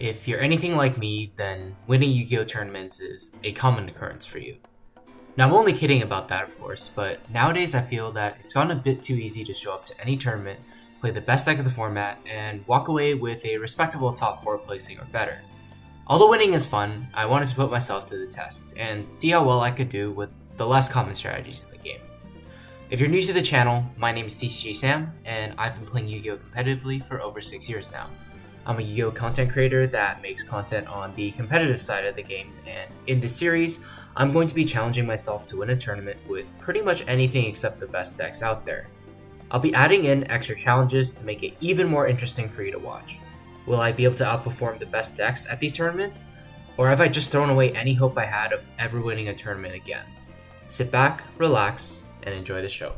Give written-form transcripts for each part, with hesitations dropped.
If you're anything like me, then winning Yu-Gi-Oh! Tournaments is a common occurrence for you. Now, I'm only kidding about that, of course, but nowadays I feel that it's gotten a bit too easy to show up to any tournament, play the best deck of the format, and walk away with a respectable top 4 placing or better. Although winning is fun, I wanted to put myself to the test and see how well I could do with the less common strategies in the game. If you're new to the channel, my name is tcgsam, and I've been playing Yu-Gi-Oh! Competitively for over 6 years now. I'm a Yu-Gi-Oh! Content creator that makes content on the competitive side of the game, and in this series, I'm going to be challenging myself to win a tournament with pretty much anything except the best decks out there. I'll be adding in extra challenges to make it even more interesting for you to watch. Will I be able to outperform the best decks at these tournaments? Or have I just thrown away any hope I had of ever winning a tournament again? Sit back, relax, and enjoy the show.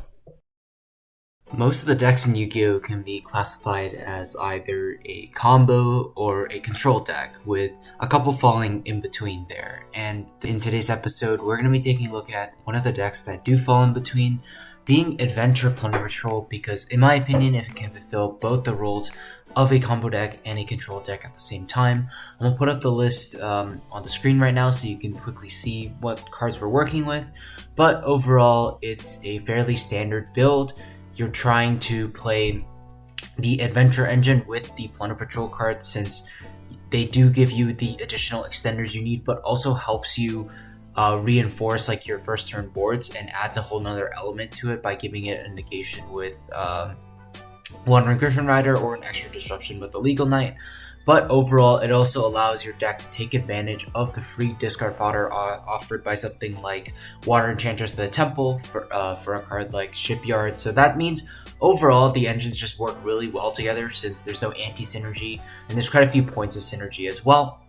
Most of the decks in Yu-Gi-Oh! Can be classified as either a combo or a control deck, with a couple falling in between there. And in today's episode, we're going to be taking a look at one of the decks that do fall in between, being Adventure Plunder Patrol, because in my opinion, if it can fulfill both the roles of a combo deck and a control deck at the same time. I'm going to put up the list on the screen right now so you can quickly see what cards we're working with. But overall, it's a fairly standard build. You're trying to play the Adventure Engine with the Plunder Patrol cards, since they do give you the additional extenders you need, but also helps you reinforce like your first turn boards and adds a whole nother element to it by giving it a negation with one Griffin Rider or an extra disruption with the Legal Knight. But overall, it also allows your deck to take advantage of the free discard fodder offered by something like Water Enchantress of the Temple for a card like Shipyard. So that means overall the engines just work really well together, since there's no anti-synergy and there's quite a few points of synergy as well.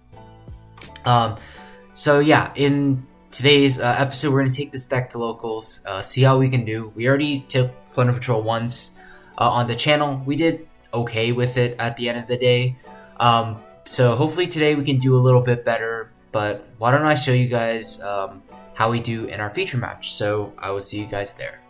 So yeah, in today's episode, we're going to take this deck to locals, see how we can do. We already took Plunder Patrol once on the channel. We did okay with it at the end of the day. So hopefully today we can do a little bit better, but why don't I show you guys how we do in our feature match. So I will see you guys there.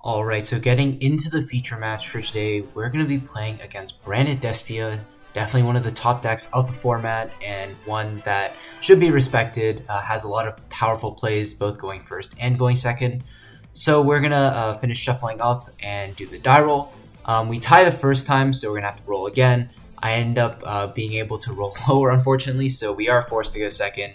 Alright, so getting into the feature match for today, we're going to be playing against Branded Despia, definitely one of the top decks of the format, and one that should be respected, has a lot of powerful plays, both going first and going second. So we're going to finish shuffling up and do the die roll. We tie the first time, so we're going to have to roll again. I end up being able to roll lower, unfortunately, so we are forced to go second.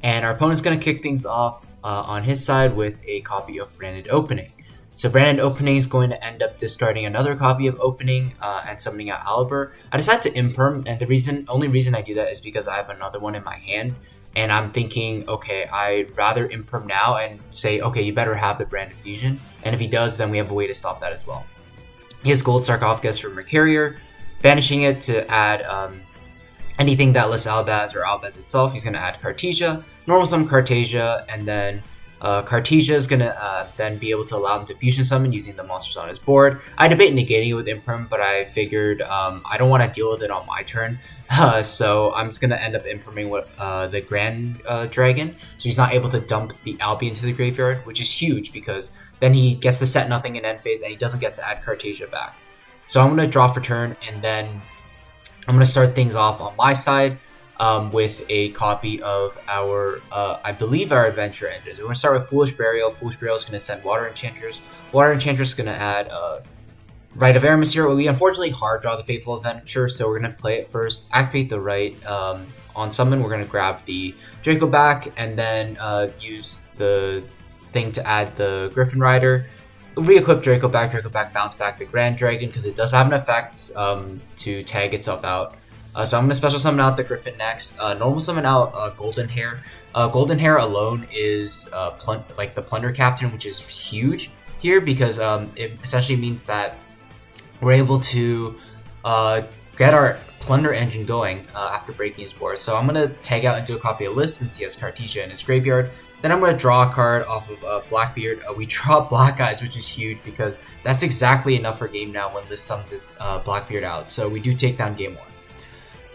And our opponent's going to kick things off on his side with a copy of Branded Opening. So Branded Opening is going to end up discarding another copy of Opening and summoning out Aliber. I decided to imperm, and the only reason I do that is because I have another one in my hand. And I'm thinking, okay, I'd rather imperm now and say, okay, you better have the Branded Fusion. And if he does, then we have a way to stop that as well. He has Gold Sarcophagus from Mercurier, banishing it to add anything that lists Albaz or Albaz itself. He's going to add Cartesia, normal summon Cartesia, and then Cartesia is going to then be able to allow him to fusion summon using the monsters on his board. I debate negating it with Imperm, but I figured I don't want to deal with it on my turn. So I'm just going to end up impriming with the Grand Dragon. So he's not able to dump the Albi into the graveyard, which is huge because then he gets to set nothing in end phase and he doesn't get to add Cartesia back. So I'm going to draw for turn, and then I'm going to start things off on my side with a copy of our, I believe, our Adventure Engines. We're going to start with Foolish Burial. Foolish Burial is going to send Water Enchantress. Water Enchantress is going to add Rite of Aramis here. We unfortunately hard draw the Fateful Adventure, so we're going to play it first, activate the right. On summon, we're going to grab the Draco back, and then use the thing to add the Griffin Rider. Re-equip Draco back, bounce back the Grand Dragon, because it does have an effect to tag itself out. So I'm going to special summon out the Griffin next. Normal summon out Golden Hair. Golden Hair alone is like the Plunder Captain, which is huge here, because it essentially means that we're able to get our Plunder engine going after breaking his board. So I'm going to tag out into a copy of List since he has Cartesia in his graveyard. Then I'm going to draw a card off of Blackbeard. We draw Black Eyes, which is huge because that's exactly enough for game now when List summons Blackbeard out. So we do take down game 1.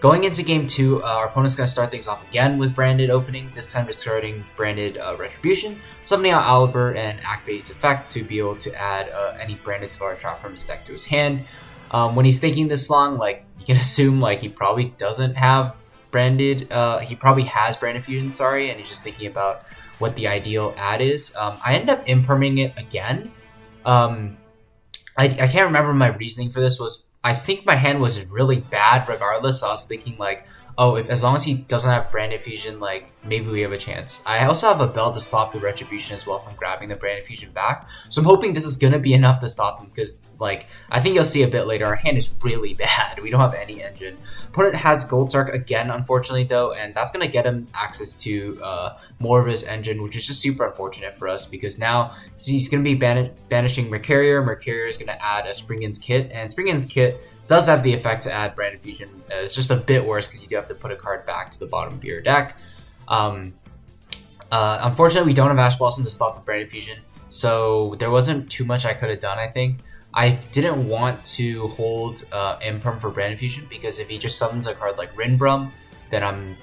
Going into game 2, our opponent's going to start things off again with Branded Opening, this time discarding Branded Retribution, summoning out Aliber and activating its effect to be able to add any Branded Spell Trap from his deck to his hand. When he's thinking this long, like, you can assume like he probably doesn't have branded. He probably has branded fusion, sorry, and he's just thinking about what the ideal ad is. I ended up imperming it again. I can't remember my reasoning for this. I think my hand was really bad regardless. So I was thinking like, oh, if as long as he doesn't have branded fusion, like maybe we have a chance. I also have a bell to stop the retribution as well from grabbing the branded fusion back. So I'm hoping this is gonna be enough to stop him, because like I think you'll see a bit later, our hand is really bad. We don't have any engine. Opponent has Gold Sark again, unfortunately though, and that's gonna get him access to more of his engine, which is just super unfortunate for us, because now he's gonna be banishing Mercurier. Mercurier is gonna add a Springin's Kit, and Springin's Kit does have the effect to add branded fusion. It's just a bit worse because you do have to put a card back to the bottom of your deck. Unfortunately, we don't have Ash Blossom to stop the branded fusion, so there wasn't too much I could have done, I think. I didn't want to hold Imperm for branded fusion, because if he just summons a card like Rinbrum, then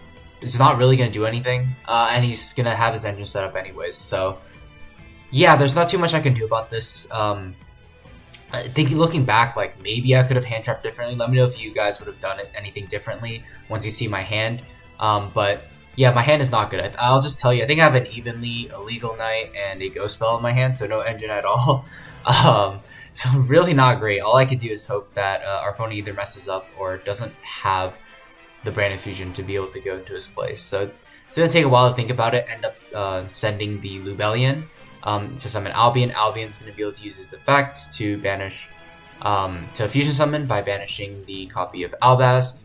it's not really going to do anything, and he's going to have his engine set up anyways. So yeah, there's not too much I can do about this. I think looking back, like maybe I could have hand trapped differently. Let me know if you guys would have done anything differently once you see my hand. But yeah, my hand is not good. I'll just tell you, I think I have an Evenly, a Legal Knight, and a Ghost Spell in my hand, so no engine at all. So really not great. All I could do is hope that our opponent either messes up or doesn't have the branded fusion to be able to go into his place. So it's going to take a while to think about it. End up sending the Lubellion to summon Albion. Albion's going to be able to use his effect to banish, to fusion summon by banishing the copy of Albaz.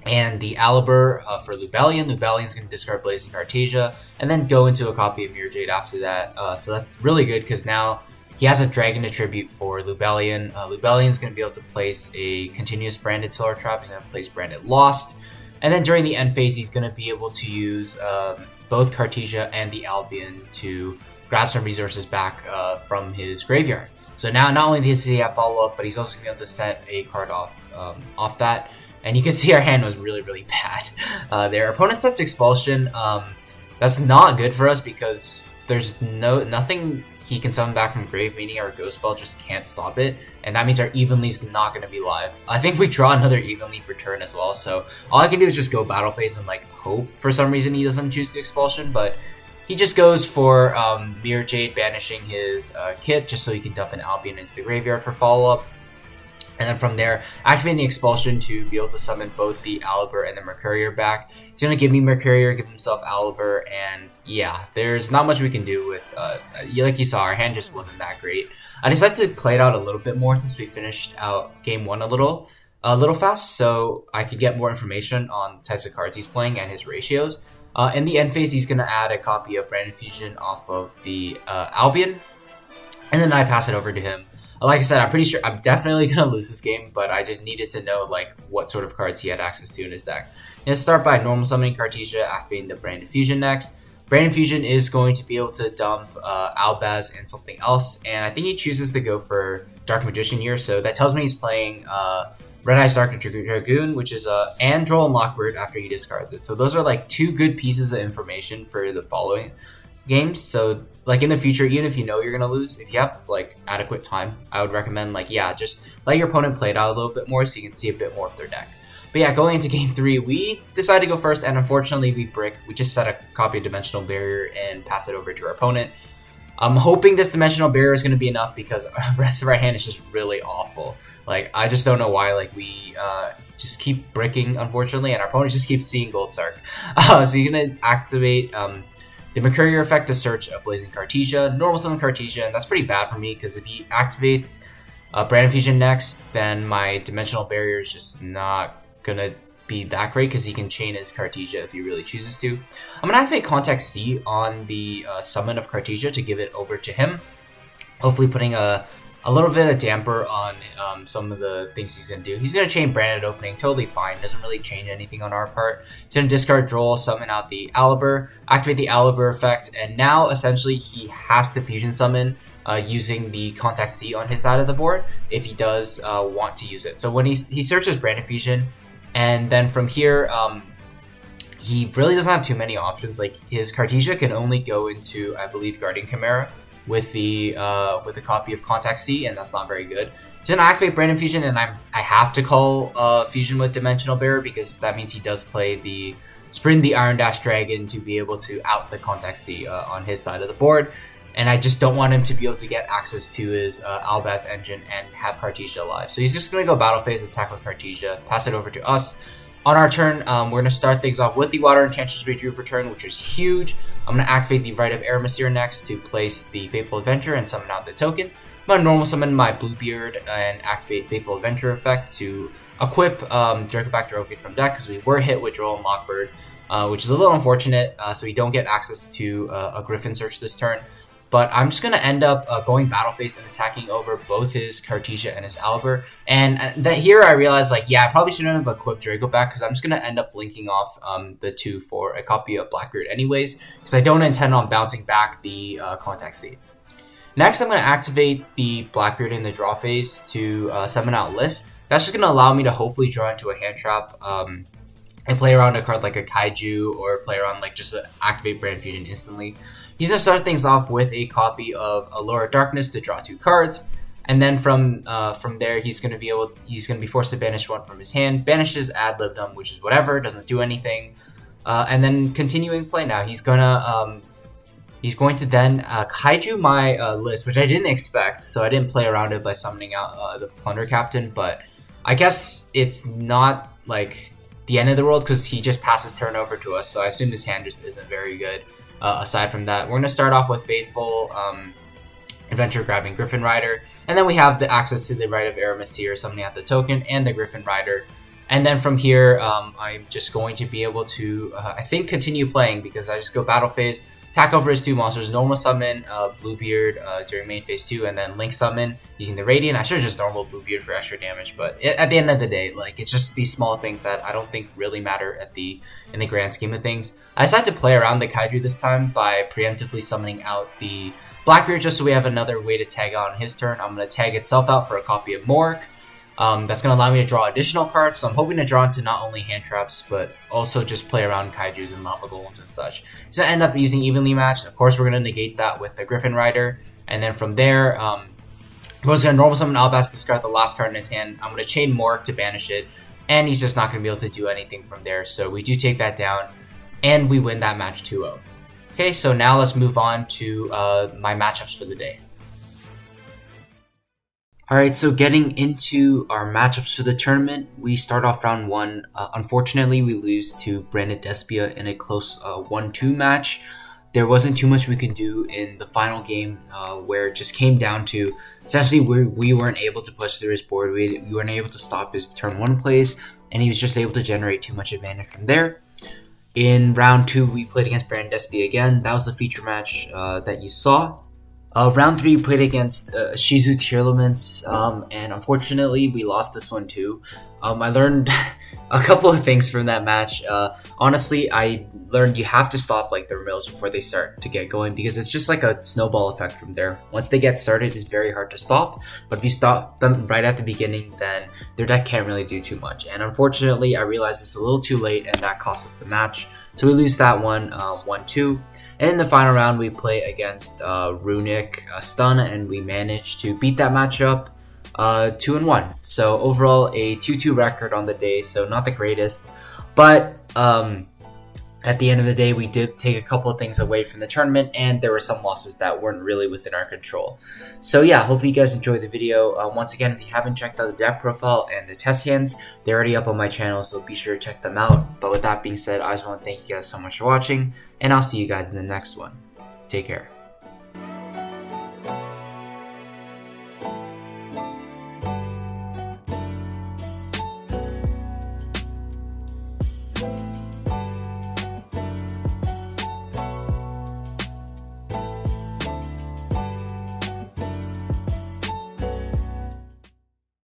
And the Aliber for Lubellion. Lubellion's going to discard Blazing Cartesia and then go into a copy of Mirror Jade after that. So that's really good, because now he has a Dragon Attribute for Lubellion. Lubellion's going to be able to place a continuous branded Solar Trap. He's going to place branded Lost. And then during the end phase, he's going to be able to use both Cartesia and the Albion to grab some resources back from his graveyard. So now not only does he have follow-up, but he's also going to be able to set a card off that. And you can see our hand was really, really bad. Their opponent sets Expulsion. That's not good for us, because there's nothing he can summon back from grave, meaning our Ghost Spell just can't stop it. And that means our Evenly's not going to be live. I think we draw another Evenly for turn as well. So all I can do is just go battle phase and like hope for some reason he doesn't choose the Expulsion. But he just goes for Mirror Jade, banishing his kit just so he can dump an Albion into the graveyard for follow-up. And then from there, activating the Expulsion to be able to summon both the Aliber and the Mercurier back. He's going to give me Mercurier, give himself Aliber, and yeah, there's not much we can do with, like you saw, our hand just wasn't that great. I decided to play it out a little bit more since we finished out game one a little fast, so I could get more information on the types of cards he's playing and his ratios. In the end phase, he's going to add a copy of Branded Fusion off of the Albion, and then I pass it over to him. Like I said, I'm pretty sure I'm definitely going to lose this game, but I just needed to know like what sort of cards he had access to in his deck. I'm going to start by normal summoning Cartesia, activating the Branded Fusion next. Branded Fusion is going to be able to dump Albaz and something else, and I think he chooses to go for Dark Magician here, so that tells me he's playing Red Eyes Dark Dragoon, which is Androl and Lockbird after he discards it. So those are like two good pieces of information for the following games. So like in the future, even if you know you're gonna lose, if you have like adequate time, I would recommend like, yeah, just let your opponent play it out a little bit more so you can see a bit more of their deck. But yeah, going into game 3, we decided to go first, and unfortunately we brick. We just set a copy of Dimensional Barrier and pass it over to our opponent. I'm hoping this Dimensional Barrier is going to be enough, because the rest of our hand is just really awful. Like, I just don't know why, like, we just keep bricking, unfortunately, and our opponent just keeps seeing Gold Sark. So you're going to activate the Mercurier effect to search a Blazing Cartesia, normal summon Cartesia, and that's pretty bad for me, because if he activates Branded Fusion next, then my Dimensional Barrier is just not going to be that great, because he can chain his Cartesia if he really chooses to. I'm going to activate Contact C on the summon of Cartesia to give it over to him, hopefully putting a little bit of damper on some of the things he's going to do. He's going to chain Branded Opening, totally fine, doesn't really change anything on our part. He's going to discard Droll, summon out the Aliber, activate the Aliber effect, and now essentially he has to Fusion Summon using the Contact C on his side of the board if he does want to use it. So when he searches Branded Fusion, and then from here, he really doesn't have too many options. Like, his Cartesia can only go into, I believe, Guardian Chimera, with a copy of Contact C, and that's not very good. He's gonna activate Brand Fusion, and I have to call Fusion with Dimensional Bearer because that means he does play the Sprint the Iron Dash Dragon to be able to out the Contact C on his side of the board. And I just don't want him to be able to get access to his Albaz engine and have Cartesia alive. So he's just going to go battle phase, attack with Cartesia, pass it over to us. On our turn, we're going to start things off with the Water Enchantress we drew for turn, which is huge. I'm going to activate the Rite of Aramasir next to place the Faithful Adventurer and summon out the token. I'm going to normal summon my Bluebeard and activate Faithful Adventurer effect to equip Dracoback Drogate from deck because we were hit with Droll and Lockbird, which is a little unfortunate, so we don't get access to a Griffin Search this turn. But I'm just going to end up going battle phase and attacking over both his Cartesia and his Albert. And that here I realized, like, yeah, I probably shouldn't have equipped Dracoback because I'm just going to end up linking off the two for a copy of Blackbeard anyways, because I don't intend on bouncing back the Contact Seed. Next, I'm going to activate the Blackbeard in the draw phase to summon out List. That's just going to allow me to hopefully draw into a hand trap and play around a card like a Kaiju, or play around like just activate Brand Fusion instantly. He's going to start things off with a copy of Allure of Darkness to draw 2 cards, and then from there he's going to be forced to banish one from his hand, banishes Ad Libitum, which is whatever, doesn't do anything, and then continuing play now. He's going to then Kaiju my List, which I didn't expect, so I didn't play around it by summoning out the Plunder Captain, but I guess it's not like the end of the world because he just passes turn over to us, so I assume this hand just isn't very good. Aside from that, we're going to start off with Faithful Adventure grabbing Griffin Rider, and then we have the access to the Rite of Aramasir, summoning out the token, and the Griffin Rider. And then from here, I'm just going to be able to, I think, continue playing because I just go battle phase, attack over his 2 monsters, normal summon Bluebeard during main phase 2, and then link summon using the Radiant. I should have just normal Bluebeard for extra damage, but at the end of the day, like, it's just these small things that I don't think really matter in the grand scheme of things. I decided to play around the Kaiju this time by preemptively summoning out the Blackbeard just so we have another way to tag on his turn. I'm going to tag itself out for a copy of Mork. That's going to allow me to draw additional cards, so I'm hoping to draw into not only hand traps, but also just play around Kaijus and Lava Golems and such. So I end up using Evenly Matched. Of course, we're going to negate that with the Griffin Rider, and then from there, I'm going to normal summon Albaz, discard the last card in his hand. I'm going to chain Mork to banish it, and he's just not going to be able to do anything from there, so we do take that down, and we win that match 2-0. Okay, so now let's move on to my matchups for the day. Alright, so getting into our matchups for the tournament, we start off round 1. Unfortunately, we lose to Branded Despia in a close 1-2 match. There wasn't too much we could do in the final game where it just came down to, essentially, we weren't able to push through his board. We weren't able to stop his turn 1 plays, and he was just able to generate too much advantage from there. In round 2, we played against Branded Despia again. That was the feature match that you saw. Round 3, we played against Shizu Tearlaments, and unfortunately, we lost this one too. I learned a couple of things from that match. Honestly, I learned you have to stop like their mills before they start to get going because it's just like a snowball effect from there. Once they get started, it's very hard to stop, but if you stop them right at the beginning, then their deck can't really do too much. And unfortunately, I realized this a little too late, and that cost us the match. So we lose that one 1-2. And in the final round, we play against Runic Stun, and we managed to beat that matchup 2-1. So overall, a 2-2 record on the day, so not the greatest. But at the end of the day, we did take a couple of things away from the tournament, and there were some losses that weren't really within our control. So yeah, hopefully you guys enjoyed the video. Once again, if you haven't checked out the deck profile and the test hands, they're already up on my channel, so be sure to check them out. But with that being said, I just want to thank you guys so much for watching, and I'll see you guys in the next one. Take care.